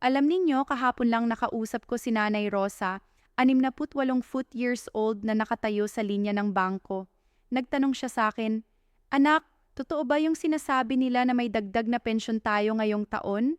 Alam ninyo, kahapon lang nakausap ko si Nanay Rosa, 68 years old na nakatayo sa linya ng bangko. Nagtanong siya sa akin, "Anak, totoo ba yung sinasabi nila na may dagdag na pensyon tayo ngayong taon?"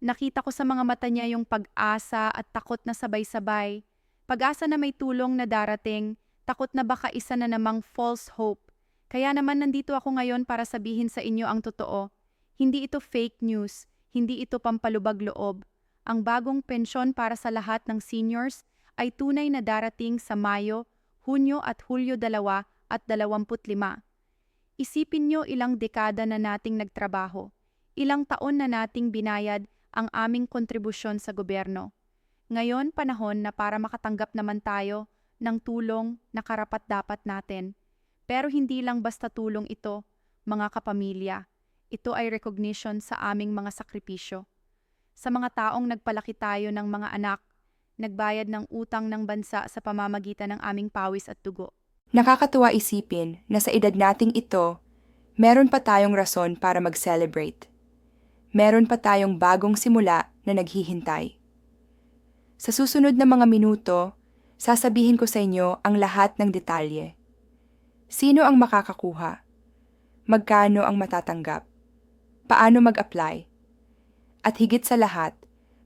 Nakita ko sa mga mata niya yung pag-asa at takot na sabay-sabay. Pag-asa na may tulong na darating, takot na baka isa na namang false hope. Kaya naman nandito ako ngayon para sabihin sa inyo ang totoo. Hindi ito fake news, hindi ito pampalubag loob. Ang bagong pensyon para sa lahat ng seniors ay tunay na darating sa Mayo, Hunyo at Hulyo 2025. Isipin nyo ilang dekada na nating nagtrabaho, ilang taon na nating binayad ang aming kontribusyon sa gobyerno. Ngayon panahon na para makatanggap naman tayo ng tulong na karapat-dapat natin. Pero hindi lang basta tulong ito, mga kapamilya. Ito ay recognition sa aming mga sakripisyo. Sa mga taong nagpalaki tayo ng mga anak, nagbayad ng utang ng bansa sa pamamagitan ng aming pawis at dugo. Nakakatuwa isipin na sa edad nating ito, meron pa tayong rason para mag-celebrate. Meron pa tayong bagong simula na naghihintay. Sa susunod na mga minuto, sasabihin ko sa inyo ang lahat ng detalye. Sino ang makakakuha? Magkano ang matatanggap? Paano mag-apply? At higit sa lahat,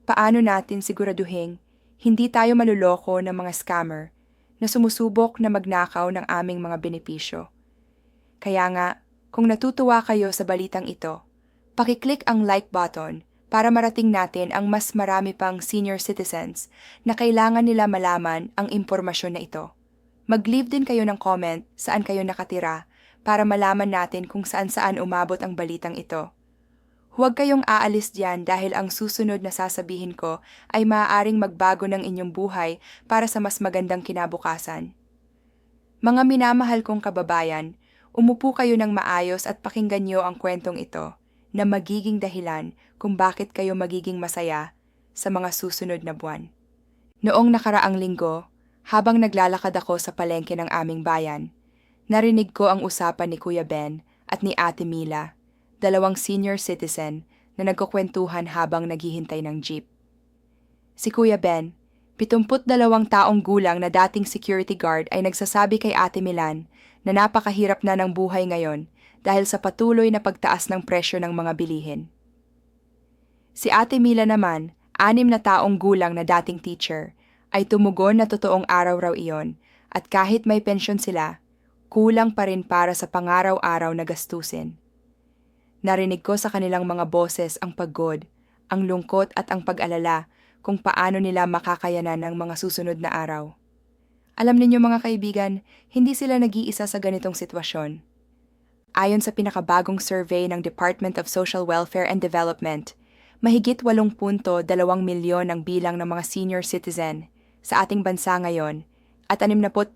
paano natin siguraduhin hindi tayo maluloko ng mga scammer na sumusubok na magnakaw ng aming mga benepisyo. Kaya nga, kung natutuwa kayo sa balitang ito, pakiclick ang like button para marating natin ang mas marami pang senior citizens na kailangan nila malaman ang impormasyon na ito. Mag-leave din kayo ng comment saan kayo nakatira para malaman natin kung saan-saan umabot ang balitang ito. Huwag kayong aalis diyan dahil ang susunod na sasabihin ko ay maaaring magbago ng inyong buhay para sa mas magandang kinabukasan. Mga minamahal kong kababayan, umupo kayo ng maayos at pakinggan niyo ang kwentong ito na magiging dahilan kung bakit kayo magiging masaya sa mga susunod na buwan. Noong nakaraang linggo, habang naglalakad ako sa palengke ng aming bayan, narinig ko ang usapan ni Kuya Ben at ni Ate Mila, dalawang senior citizen na nagkukwentuhan habang naghihintay ng jeep. Si Kuya Ben, 72 taong gulang na dating security guard ay nagsasabi kay Ate Milan na napakahirap na ng buhay ngayon dahil sa patuloy na pagtaas ng presyo ng mga bilihin. Si Ate Mila naman, 6 na taong gulang na dating teacher, ay tumugon na totoong araw raw iyon at kahit may pensyon sila, kulang pa rin para sa pangaraw-araw na gastusin. Narinig ko sa kanilang mga boses ang pagod, ang lungkot at ang pag-alala kung paano nila makakayanan ang mga susunod na araw. Alam ninyo mga kaibigan, hindi sila nag-iisa sa ganitong sitwasyon. Ayon sa pinakabagong survey ng Department of Social Welfare and Development, mahigit 8.2 milyon ang bilang ng mga senior citizen sa ating bansa ngayon at 67%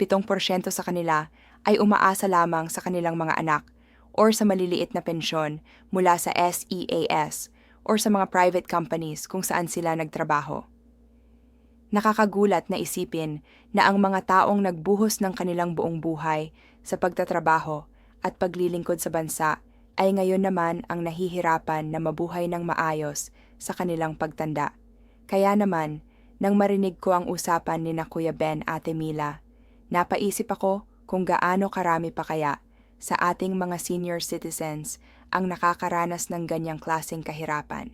sa kanila ay umaasa lamang sa kanilang mga anak or sa maliliit na pensyon mula sa SEAS or sa mga private companies kung saan sila nagtrabaho. Nakakagulat na isipin na ang mga taong nagbuhos ng kanilang buong buhay sa pagtatrabaho at paglilingkod sa bansa ay ngayon naman ang nahihirapan na mabuhay ng maayos sa kanilang pagtanda. Kaya naman, nang marinig ko ang usapan ni na Kuya Ben Ate Mila, napaisip ako kung gaano karami pa kaya sa ating mga senior citizens ang nakakaranas ng ganyang klaseng kahirapan.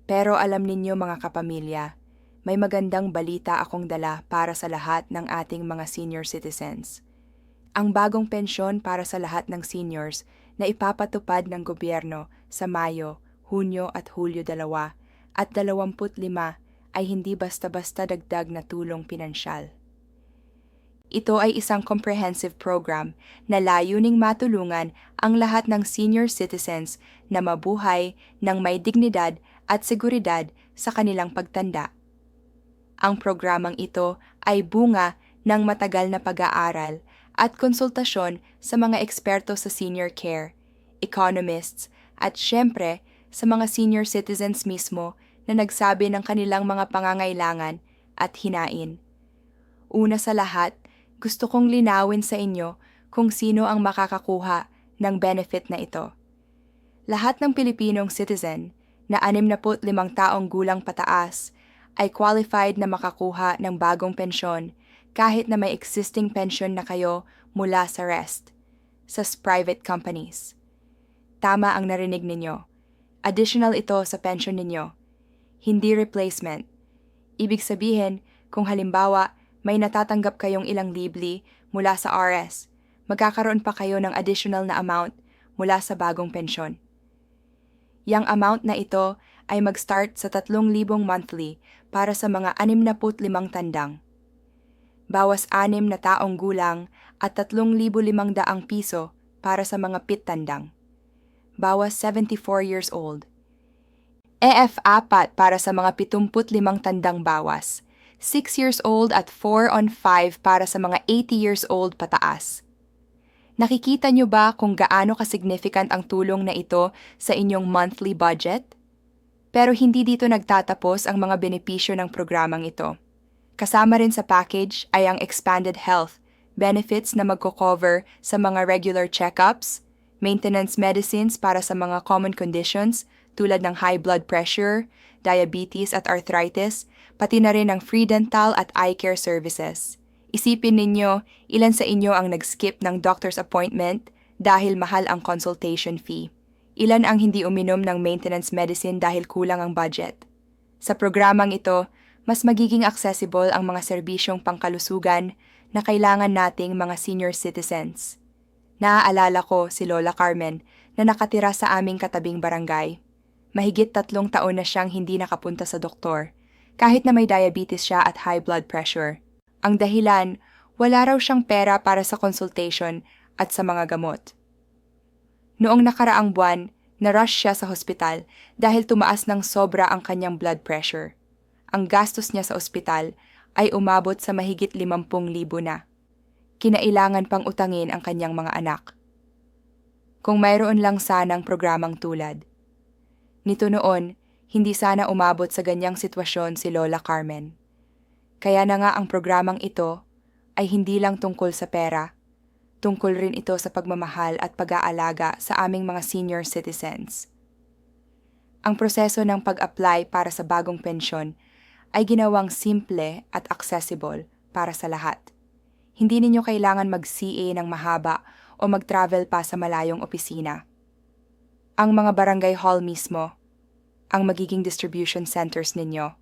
Pero alam ninyo mga kapamilya, may magandang balita akong dala para sa lahat ng ating mga senior citizens. Ang bagong pensyon para sa lahat ng seniors na ipapatupad ng gobyerno sa Mayo, Hunyo at Hulyo 2025 ay hindi basta-basta dagdag na tulong pinansyal. Ito ay isang comprehensive program na layuning matulungan ang lahat ng senior citizens na mabuhay ng may dignidad at seguridad sa kanilang pagtanda. Ang programang ito ay bunga ng matagal na pag-aaral at konsultasyon sa mga eksperto sa senior care, economists, at syempre sa mga senior citizens mismo na nagsabi ng kanilang mga pangangailangan at hinain. Una sa lahat, gusto kong linawin sa inyo kung sino ang makakakuha ng benefit na ito. Lahat ng Pilipinong citizen na 65 taong gulang pataas ay qualified na makakuha ng bagong pensyon kahit na may existing pension na kayo mula sa REST, sa private companies. Tama ang narinig ninyo. Additional ito sa pension ninyo. Hindi replacement. Ibig sabihin, kung halimbawa may natatanggap kayong ilang libli mula sa RS, magkakaroon pa kayo ng additional na amount mula sa bagong pensyon. Yang amount na ito ay mag-start sa 3,000 monthly para sa mga 65 tandang. Bawas 6 na taong gulang at 3,500 piso para sa mga pittandang. Bawas 74 years old. EF4 para sa mga 75 tandang bawas. 6 years old at 4 on 5 para sa mga 80 years old pataas. Nakikita nyo ba kung gaano ka-significant ang tulong na ito sa inyong monthly budget? Pero hindi dito nagtatapos ang mga benepisyo ng programang ito. Kasama rin sa package ay ang expanded health benefits na magko-cover sa mga regular checkups, maintenance medicines para sa mga common conditions tulad ng high blood pressure, diabetes at arthritis, pati na rin ang free dental at eye care services. Isipin ninyo, ilan sa inyo ang nag-skip ng doctor's appointment dahil mahal ang consultation fee? Ilan ang hindi uminom ng maintenance medicine dahil kulang ang budget? Sa programang ito, mas magiging accessible ang mga serbisyong pangkalusugan na kailangan nating mga senior citizens. Naaalala ko si Lola Carmen na nakatira sa aming katabing barangay. Mahigit 3 taon na siyang hindi nakapunta sa doktor, kahit na may diabetes siya at high blood pressure. Ang dahilan, wala raw siyang pera para sa consultation at sa mga gamot. Noong nakaraang buwan, na-rush siya sa hospital dahil tumaas ng sobra ang kanyang blood pressure. Ang gastos niya sa ospital ay umabot sa mahigit 50,000 na. Kinailangan pang utangin ang kanyang mga anak. Kung mayroon lang sanang programang tulad. Nito noon, hindi sana umabot sa ganyang sitwasyon si Lola Carmen. Kaya na nga ang programang ito ay hindi lang tungkol sa pera, tungkol rin ito sa pagmamahal at pag-aalaga sa aming mga senior citizens. Ang proseso ng pag-apply para sa bagong pensyon ay ginawang simple at accessible para sa lahat. Hindi ninyo kailangan mag-CA ng mahaba o mag-travel pa sa malayong opisina. Ang mga barangay hall mismo, ang magiging distribution centers ninyo.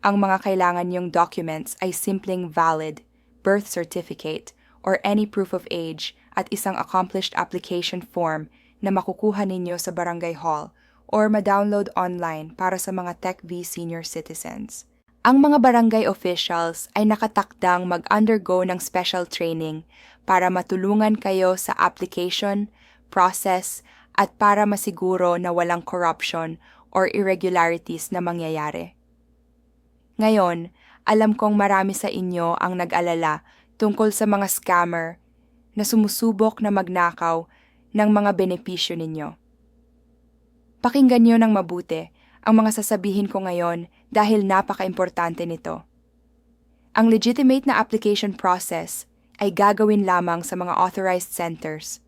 Ang mga kailangan niyong documents ay simpleng valid, birth certificate, or any proof of age at isang accomplished application form na makukuha ninyo sa barangay hall or ma-download online para sa mga Tech-V senior citizens. Ang mga barangay officials ay nakatakdang mag-undergo ng special training para matulungan kayo sa application, process, at para masiguro na walang corruption or irregularities na mangyayari. Ngayon, alam kong marami sa inyo ang nag-alala tungkol sa mga scammer na sumusubok na magnakaw ng mga benepisyo ninyo. Pakinggan niyo ng mabuti ang mga sasabihin ko ngayon dahil napaka-importante nito. Ang legitimate na application process ay gagawin lamang sa mga authorized centers,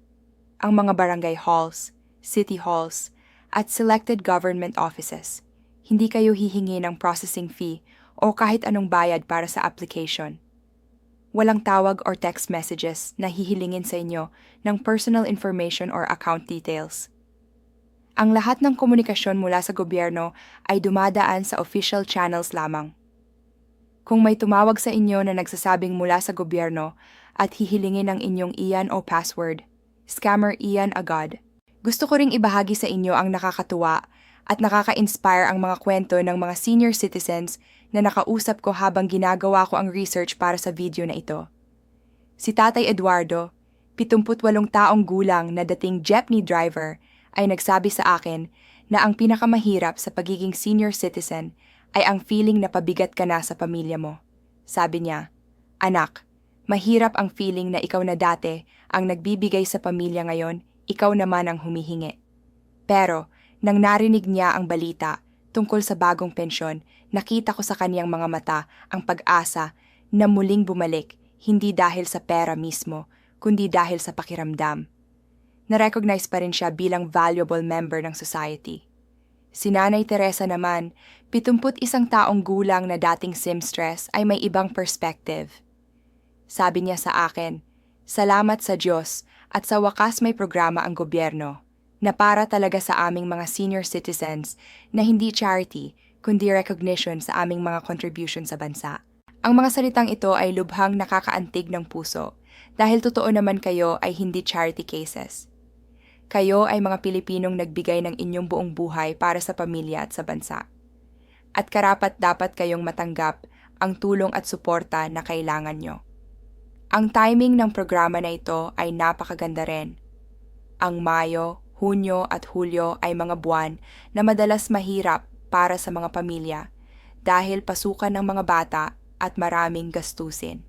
ang mga barangay halls, city halls, at selected government offices. Hindi kayo hihingi ng processing fee o kahit anong bayad para sa application. Walang tawag or text messages na hihilingin sa inyo ng personal information or account details. Ang lahat ng komunikasyon mula sa gobyerno ay dumadaan sa official channels lamang. Kung may tumawag sa inyo na nagsasabing mula sa gobyerno at hihilingin ang inyong IAN o password, scammer iyan agad. Gusto ko ring ibahagi sa inyo ang nakakatuwa at nakaka-inspire ang mga kwento ng mga senior citizens na nakausap ko habang ginagawa ko ang research para sa video na ito. Si Tatay Eduardo, 78 taong gulang na dating jeepney driver, ay nagsabi sa akin na ang pinakamahirap sa pagiging senior citizen ay ang feeling na pabigat ka na sa pamilya mo. Sabi niya, "Anak, mahirap ang feeling na ikaw na dati ang nagbibigay sa pamilya ngayon, ikaw naman ang humihingi." Pero, nang narinig niya ang balita tungkol sa bagong pensyon, nakita ko sa kaniyang mga mata ang pag-asa na muling bumalik, hindi dahil sa pera mismo, kundi dahil sa pakiramdam. Na-recognize pa rin siya bilang valuable member ng society. Si Nanay Teresa naman, 71 taong gulang na dating seamstress ay may ibang perspective. Sabi niya sa akin, "Salamat sa Diyos at sa wakas may programa ang gobyerno na para talaga sa aming mga senior citizens na hindi charity kundi recognition sa aming mga contribution sa bansa." Ang mga salitang ito ay lubhang nakakaantig ng puso dahil totoo naman kayo ay hindi charity cases. Kayo ay mga Pilipinong nagbigay ng inyong buong buhay para sa pamilya at sa bansa. At karapat-dapat kayong matanggap ang tulong at suporta na kailangan nyo. Ang timing ng programa na ito ay napakaganda rin. Ang Mayo, Hunyo at Hulyo ay mga buwan na madalas mahirap para sa mga pamilya dahil pasukan ng mga bata at maraming gastusin.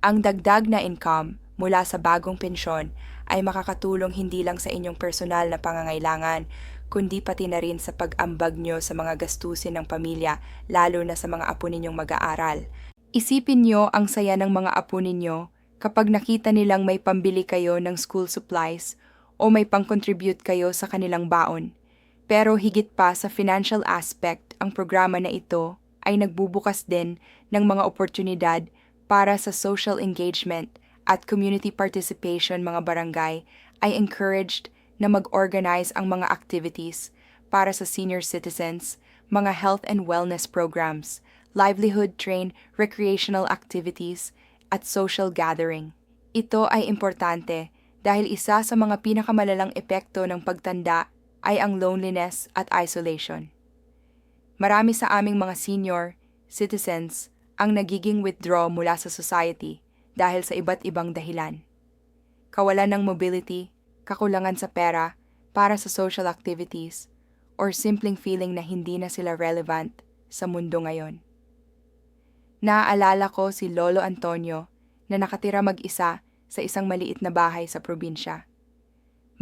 Ang dagdag na income mula sa bagong pensyon ay makakatulong hindi lang sa inyong personal na pangangailangan, kundi pati na rin sa pag-ambag nyo sa mga gastusin ng pamilya, lalo na sa mga apo ninyong mag-aaral. Isipin nyo ang saya ng mga apo ninyo kapag nakita nilang may pambili kayo ng school supplies o may pang-contribute kayo sa kanilang baon. Pero higit pa sa financial aspect, ang programa na ito ay nagbubukas din ng mga oportunidad para sa social engagement at community participation. Mga barangay ay encouraged na mag-organize ang mga activities para sa senior citizens, mga health and wellness programs, livelihood train, recreational activities, at social gathering. Ito ay importante dahil isa sa mga pinakamalalang epekto ng pagtanda ay ang loneliness at isolation. Marami sa aming mga senior citizens ang nagiging withdraw mula sa society dahil sa iba't ibang dahilan. Kawalan ng mobility, kakulangan sa pera para sa social activities, or simpleng feeling na hindi na sila relevant sa mundo ngayon. Naaalala ko si Lolo Antonio na nakatira mag-isa sa isang maliit na bahay sa probinsya.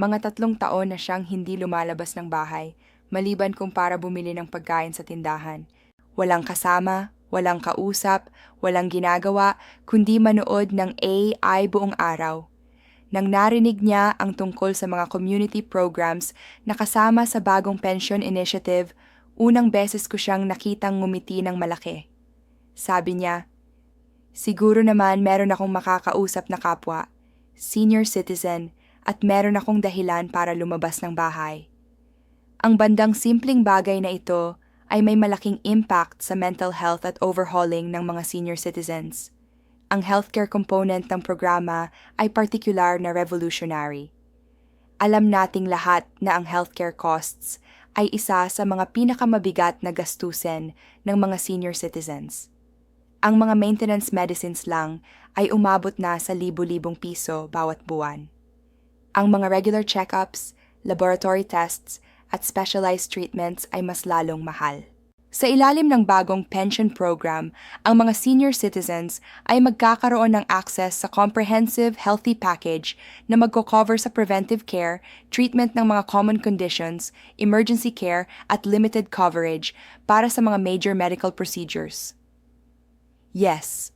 Mga 3 taon na siyang hindi lumalabas ng bahay, maliban kung para bumili ng pagkain sa tindahan. Walang kasama, walang kausap, walang ginagawa, kundi manood ng AI buong araw. Nang narinig niya ang tungkol sa mga community programs na kasama sa bagong pension initiative, unang beses ko siyang nakitang ngumiti ng malaki. Sabi niya, "Siguro naman meron akong makakausap na kapwa, senior citizen, at meron akong dahilan para lumabas ng bahay." Ang bandang simpleng bagay na ito ay may malaking impact sa mental health at overhauling ng mga senior citizens. Ang healthcare component ng programa ay particular na revolutionary. Alam nating lahat na ang healthcare costs ay isa sa mga pinakamabigat na gastusin ng mga senior citizens. Ang mga maintenance medicines lang ay umabot na sa libu-libong piso bawat buwan. Ang mga regular checkups, laboratory tests, at specialized treatments ay mas lalong mahal. Sa ilalim ng bagong pension program, ang mga senior citizens ay magkakaroon ng access sa comprehensive healthy package na magko-cover sa preventive care, treatment ng mga common conditions, emergency care, at limited coverage para sa mga major medical procedures. Yes,